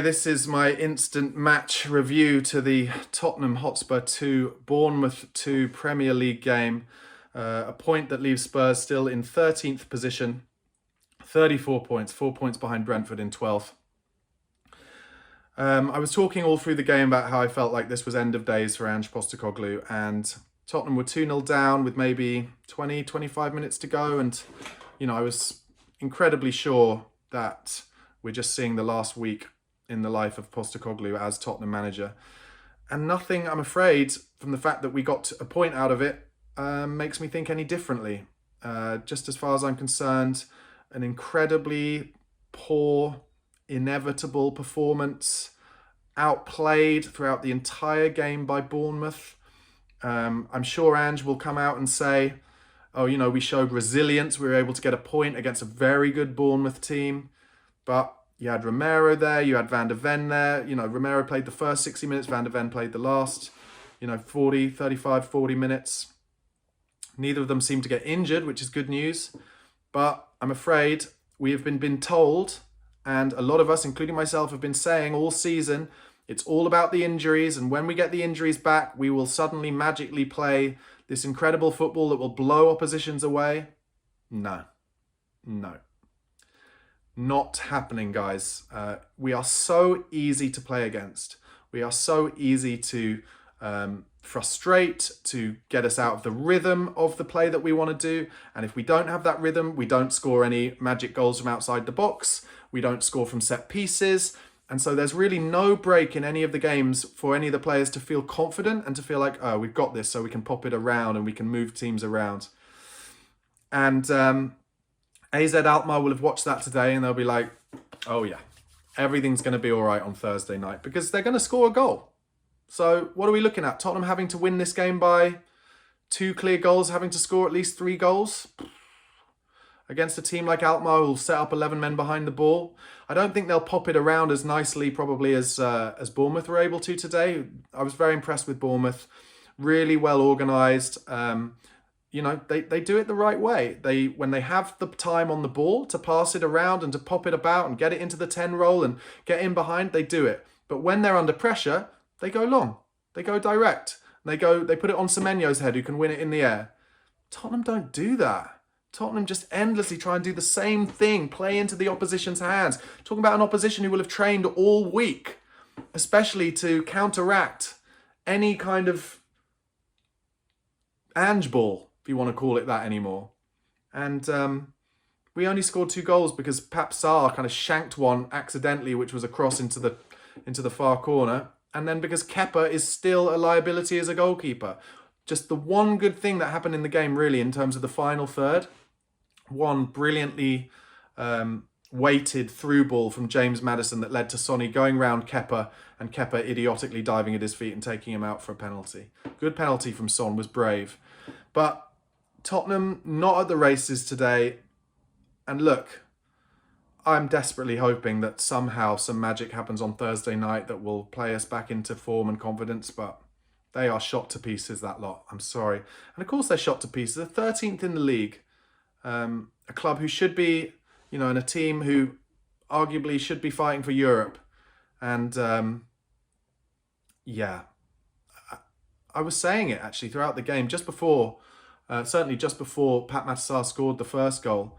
This is my instant match review to the Tottenham Hotspur 2, Bournemouth 2 Premier League game. A point that leaves Spurs still in 13th position, 34 points, 4 points behind Brentford in 12th. I was talking all through the game about how I felt like this was end of days for Ange Postecoglou, and Tottenham were 2-0 down with maybe 20, 25 minutes to go, and I was incredibly sure that we're just seeing the last week in the life of Postecoglou as Tottenham manager. And nothing, I'm afraid, from the fact that we got a point out of it, makes me think any differently. Just as far as I'm concerned, an incredibly poor, inevitable performance, outplayed throughout the entire game by Bournemouth. I'm sure Ange will come out and say, we showed resilience. We were able to get a point against a very good Bournemouth team. But you had Romero there, you had Van der Ven there. Romero played the first 60 minutes, Van der Ven played the last, 40 minutes. Neither of them seemed to get injured, which is good news. But I'm afraid we have been told, and a lot of us, including myself, have been saying all season, it's all about the injuries. And when we get the injuries back, we will suddenly magically play this incredible football that will blow oppositions away. No. Not happening, guys. We are so easy to play against. We are so easy to frustrate, to get us out of the rhythm of the play that we want to do. And if we don't have that rhythm, we don't score any magic goals from outside the box. We don't score from set pieces. And so there's really no break in any of the games for any of the players to feel confident and to feel like, oh, we've got this, so we can pop it around and we can move teams around. And AZ Alkmaar will have watched that today and they'll be like, oh yeah, everything's going to be all right on Thursday night because they're going to score a goal. So what are we looking at? Tottenham having to win this game by 2 clear goals, having to score at least 3 goals against a team like Alkmaar who'll set up 11 men behind the ball. I don't think they'll pop it around as nicely probably as Bournemouth were able to today. I was very impressed with Bournemouth. Really well organised. They do it the right way. When they have the time on the ball to pass it around and to pop it about and get it into the 10 roll and get in behind, they do it. But when they're under pressure, they go long. They go direct. They put it on Semenyo's head who can win it in the air. Tottenham don't do that. Tottenham just endlessly try and do the same thing, play into the opposition's hands. Talking about an opposition who will have trained all week, especially to counteract any kind of Ange ball, if you want to call it that anymore. And we only scored 2 goals because Pap Sarr kind of shanked one accidentally, which was a cross into the far corner. And then because Kepa is still a liability as a goalkeeper. Just the one good thing that happened in the game, really, in terms of the final third. One brilliantly weighted through ball from James Maddison that led to Sonny going round Kepa and Kepa idiotically diving at his feet and taking him out for a penalty. Good penalty from Son, was brave. But Tottenham not at the races today. And look, I'm desperately hoping that somehow some magic happens on Thursday night that will play us back into form and confidence, but they are shot to pieces, that lot. I'm sorry. And of course they're shot to pieces. They're 13th in the league. A club who should be, in a team who arguably should be fighting for Europe. And I was saying it actually throughout the game, certainly just before Pat Matar scored the first goal.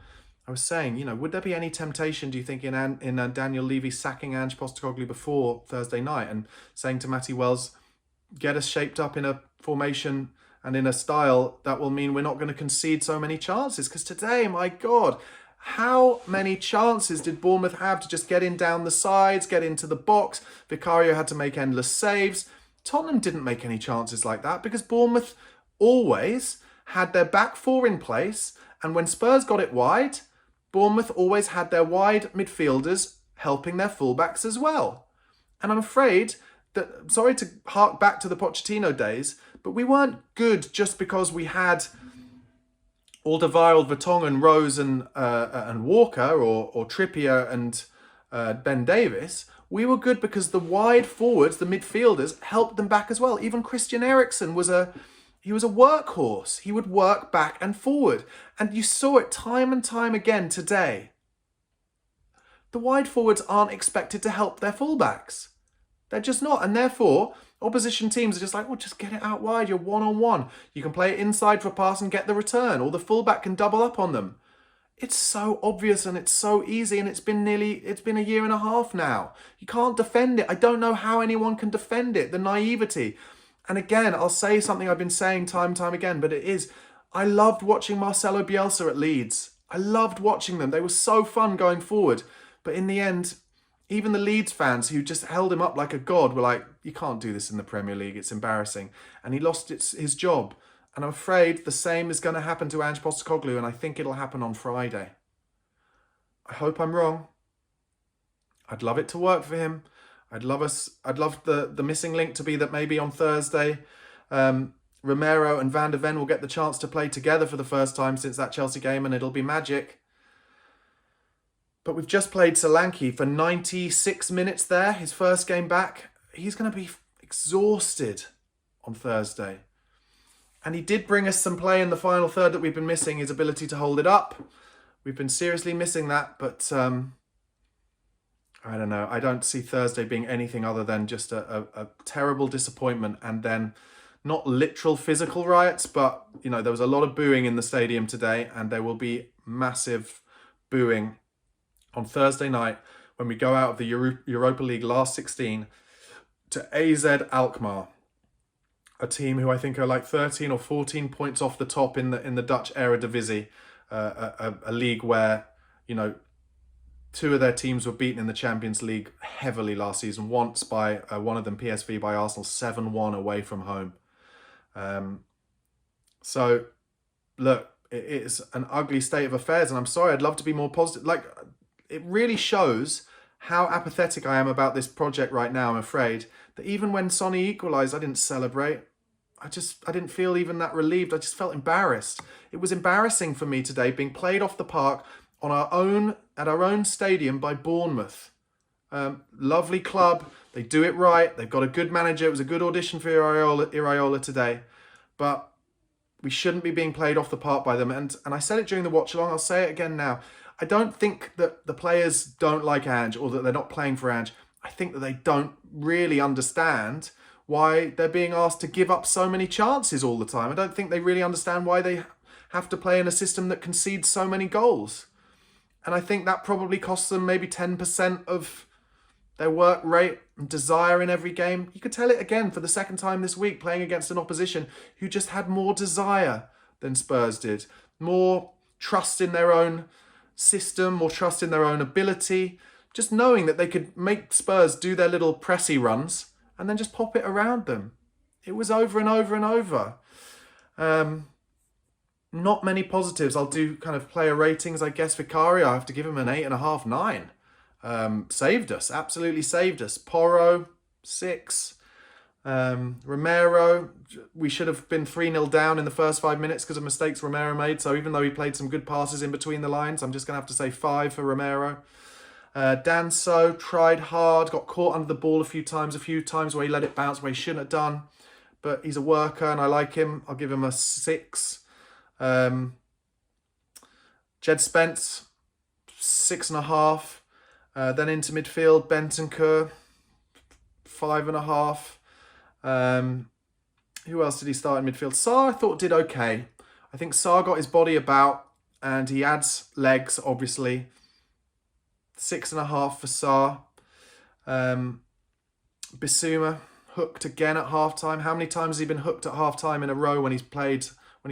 I was saying, would there be any temptation, do you think, in Daniel Levy sacking Ange Postecoglou before Thursday night and saying to Matty Wells, get us shaped up in a formation and in a style that will mean we're not going to concede so many chances? Because today, my God, how many chances did Bournemouth have to just get in down the sides, get into the box? Vicario had to make endless saves. Tottenham didn't make any chances like that because Bournemouth always had their back 4 in place. And when Spurs got it wide, Bournemouth always had their wide midfielders helping their fullbacks as well. And I'm afraid that, sorry to hark back to the Pochettino days, but we weren't good just because we had Alderweireld, Vertonghen, Rose and Walker or Trippier and Ben Davis. We were good because the wide forwards, the midfielders, helped them back as well. Even Christian Eriksen was a workhorse. He would work back and forward. And you saw it time and time again today. The wide forwards aren't expected to help their fullbacks. They're just not. And therefore, opposition teams are just like, well, just get it out wide. You're one-on-one. You can play it inside for a pass and get the return. Or the fullback can double up on them. It's so obvious and it's so easy, and it's been a year and a half now. You can't defend it. I don't know how anyone can defend it. The naivety. And again, I'll say something I've been saying time and time again, but it is, I loved watching Marcelo Bielsa at Leeds. I loved watching them. They were so fun going forward. But in the end, even the Leeds fans who just held him up like a god were like, you can't do this in the Premier League. It's embarrassing. And he lost his job. And I'm afraid the same is going to happen to Ange Postecoglou, and I think it'll happen on Friday. I hope I'm wrong. I'd love it to work for him. I'd love the missing link to be that maybe on Thursday, Romero and Van de Ven will get the chance to play together for the first time since that Chelsea game, and it'll be magic. But we've just played Solanke for 96 minutes there, his first game back. He's going to be exhausted on Thursday. And he did bring us some play in the final third that we've been missing, his ability to hold it up. We've been seriously missing that, but I don't know. I don't see Thursday being anything other than just a terrible disappointment, and then not literal physical riots, but, you know, there was a lot of booing in the stadium today, and there will be massive booing on Thursday night when we go out of the Europa League last 16 to AZ Alkmaar. A team who I think are like 13 or 14 points off the top in the Dutch Eredivisie, a league where, you know, two of their teams were beaten in the Champions League heavily last season. Once by one of them, PSV, by Arsenal, 7-1 away from home. So, look, it is an ugly state of affairs, and I'm sorry. I'd love to be more positive. Like, it really shows how apathetic I am about this project right now. I'm afraid that even when Sonny equalised, I didn't celebrate. I didn't feel even that relieved. I just felt embarrassed. It was embarrassing for me today, being played off the park at our own stadium by Bournemouth. Lovely club. They do it right. They've got a good manager. It was a good audition for Iraola today. But we shouldn't be being played off the park by them. And I said it during the watch along. I'll say it again now. I don't think that the players don't like Ange or that they're not playing for Ange. I think that they don't really understand why they're being asked to give up so many chances all the time. I don't think they really understand why they have to play in a system that concedes so many goals. And I think that probably costs them maybe 10% of their work rate and desire in every game. You could tell it again for the second time this week, playing against an opposition who just had more desire than Spurs did. More trust in their own system, more trust in their own ability. Just knowing that they could make Spurs do their little pressy runs and then just pop it around them. It was over and over and over. Not many positives. I'll do kind of player ratings, I guess. Vicario, I have to give him an 8.5, 9. Saved us, absolutely saved us. Porro, 6. Romero, we should have been 3-0 down in the first 5 minutes because of mistakes Romero made. So even though he played some good passes in between the lines, I'm just going to have to say 5 for Romero. Danso tried hard, got caught under the ball a few times where he let it bounce where he shouldn't have done. But he's a worker and I like him. I'll give him a 6. Jed Spence, 6.5. Then into midfield, Bentancur, 5.5. Who else did he start in midfield? Sarr, I thought, did okay. I think Sarr got his body about and he adds legs, obviously. 6.5 for Sarr. Bissouma, hooked again at halftime. How many times has he been hooked at halftime in a row when he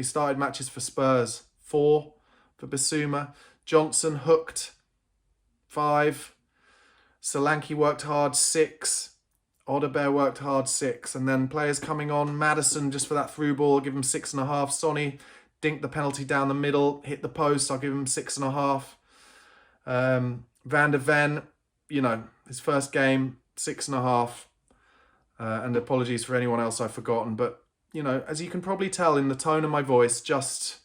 started matches for Spurs? 4 for Bissouma. Johnson hooked, 5. Solanke worked hard, 6. Odebear worked hard, 6. And then players coming on. Maddison just for that through ball, give him 6.5. Sonny dinked the penalty down the middle, hit the post, I'll give him 6.5. Van de Ven, you know, his first game, 6.5. And apologies for anyone else I've forgotten. But, you know, as you can probably tell in the tone of my voice, just,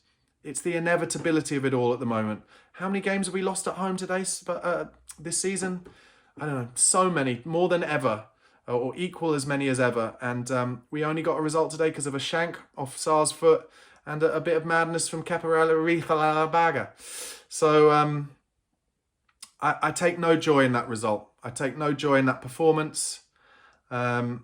it's the inevitability of it all at the moment. How many games have we lost at home today, this season? I don't know, so many, more than ever, or equal as many as ever. And we only got a result today because of a shank off Sarr's foot and a bit of madness from Kepa Arrizabalaga. So, I take no joy in that result. I take no joy in that performance. I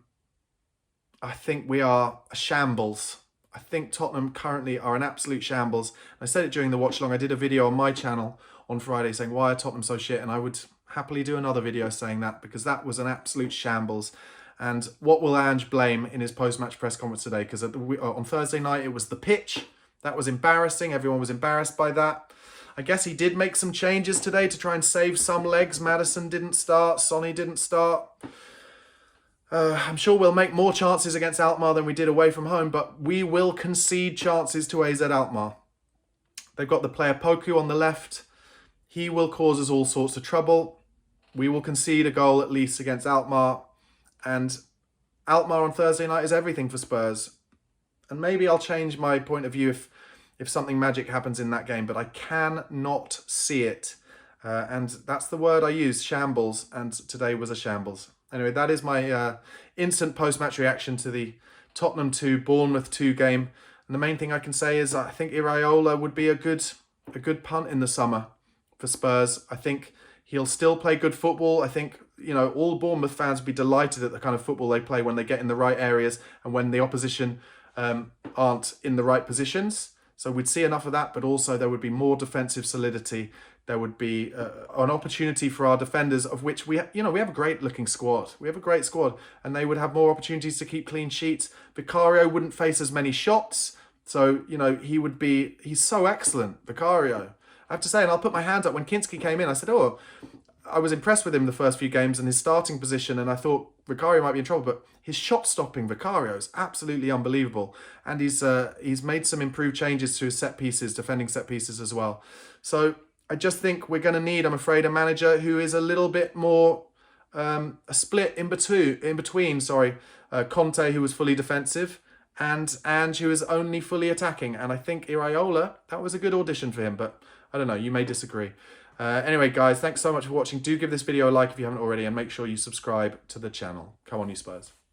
think we are a shambles. I think Tottenham currently are an absolute shambles. I said it during the watch long. I did a video on my channel on Friday saying, why are Tottenham so shit? And I would happily do another video saying that, because that was an absolute shambles. And what will Ange blame in his post-match press conference today? Because on Thursday night, it was the pitch. That was embarrassing. Everyone was embarrassed by that. I guess he did make some changes today to try and save some legs. Maddison didn't start. Sonny didn't start. I'm sure we'll make more chances against Alkmaar than we did away from home, but we will concede chances to AZ Alkmaar. They've got the player Poku on the left. He will cause us all sorts of trouble. We will concede a goal at least against Alkmaar. And Alkmaar on Thursday night is everything for Spurs. And maybe I'll change my point of view if something magic happens in that game, but I cannot see it. And that's the word I use, shambles, and today was a shambles. Anyway, that is my instant post-match reaction to the Tottenham 2, Bournemouth 2 game. And the main thing I can say is I think Iraola would be a good punt in the summer for Spurs. I think he'll still play good football. I think, you know, all Bournemouth fans would be delighted at the kind of football they play when they get in the right areas and when the opposition aren't in the right positions. So we'd see enough of that, but also there would be more defensive solidity. There would be an opportunity for our defenders, of which we have a great looking squad. We have a great squad, and they would have more opportunities to keep clean sheets. Vicario wouldn't face as many shots. So, you know, he's so excellent, Vicario. I have to say, and I'll put my hand up, when Kinski came in, I said, I was impressed with him the first few games and his starting position, and I thought Vicario might be in trouble, but his shot-stopping Vicario is absolutely unbelievable. And he's made some improved changes to his set pieces, defending set pieces as well. So I just think we're going to need, I'm afraid, a manager who is a little bit more a split in between. Conte, who was fully defensive, and Ange, who is only fully attacking. And I think Iraola, that was a good audition for him, but I don't know, you may disagree. Anyway, guys, thanks so much for watching. Do give this video a like if you haven't already, and make sure you subscribe to the channel. Come on, you Spurs.